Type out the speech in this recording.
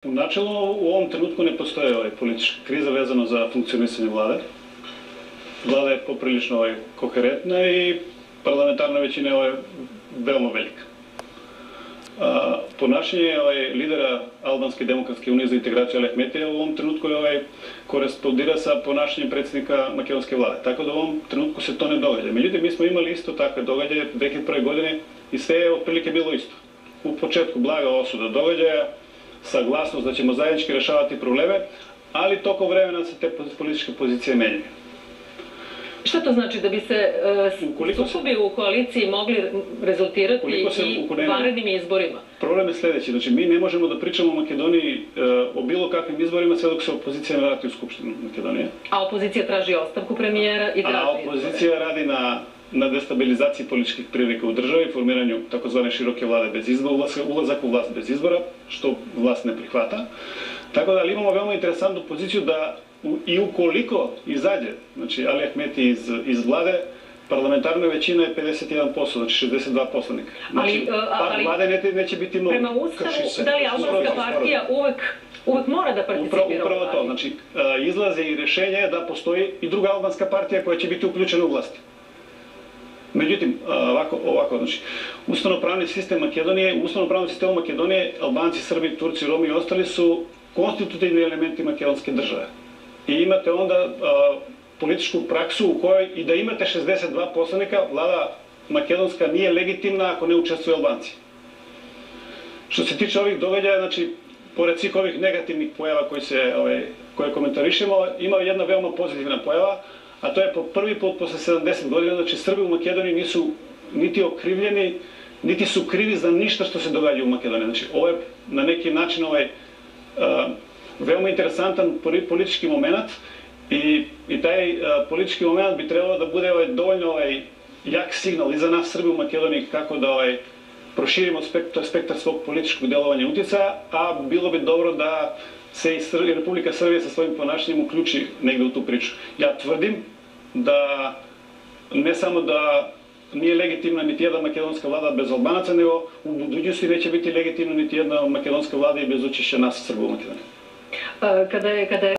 U načelu u ovom trenutku ne postoje politička kriza vezano za funkcionisanje vlade. Vlada je poprilično koherentna i parlamentarna većina je veoma velika. Ponašanje lidera Albanske demokratske unije za integraciju Ali Ahmetija u ovom trenutku korespondira sa ponašanjem predsjednika makedonske vlade. Tako da u ovom trenutku se to ne događa. Međutim, mi smo imali isto takve događaje 2001. godine i sve je otprilike bilo isto. U početku blaga osuda događaja, saglasnost da ćemo zajednički rešavati probleme, ali tokom vremena se te političke pozicije menjaju. Šta to znači? Da bi se sukobi u koaliciji mogli rezultirati i vanrednim izborima? Problem je sljedeći. Znači, mi ne možemo da pričamo o Makedoniji o bilo kakvim izborima sve dok se opozicija ne vrati u Skupštinu Makedonije. A opozicija traži ostavku premijera i traži izbore. A opozicija radi na destabilizaciji političkih prilika u državi, formiranju takozvane široke vlade bez izbora, ulazak u vlast bez izbora, što vlast ne prihvata. Tako da imamo veoma interesantnu poziciju da i ukoliko izađe, znači Ali Ahmeti iz vlade, parlamentarna većina je 51%, znači 62 poslanika. Znači, vlade neće biti mnogo. Prema Ustavu, da li Albanska partija uvek mora da participira u vladi? Upravo to, znači izlaze i rešenje je da postoji i druga albanska partija koja će biti uključena u vlasti. Međutim, ovako, znači, ustavno-pravni sistem Makedonije, u ustavno-pravnom sistemu Makedonije, Albanci, Srbi, Turci, Romi i ostali su konstitutivni elementi makedonske države. I imate onda političku praksu u kojoj i da imate 62 poslanika, vlada makedonska nije legitimna ako ne učestvuju Albanci. Što se tiče ovih događaja, znači, pored svih ovih negativnih pojava koje komentarišemo, ima jedna veoma pozitivna pojava, a to je po prvi put posle 70 godina, znači Srbi u Makedoniji nisu niti okrivljeni, niti su krivi za ništa što se događa u Makedoniji. Znači, ovo je na neki način veoma interesantan politički moment i taj politički moment bi trebalo da bude dovoljno jak signal i za nas Srbi u Makedoniji kako da proširimo spektar svog političkog delovanja i utjecaja, a bilo bi dobro da se i Republika Srbija sa svojim ponašanjem uključi negde u tu priču. Ja tvrdim da ne samo da nije legitimna niti jedna makedonska vlada bez Albanaca, nego u budućnosti neće biti legitimna niti jedna makedonska vlada i bez učešća nas Srba u Makedoniji. Kada je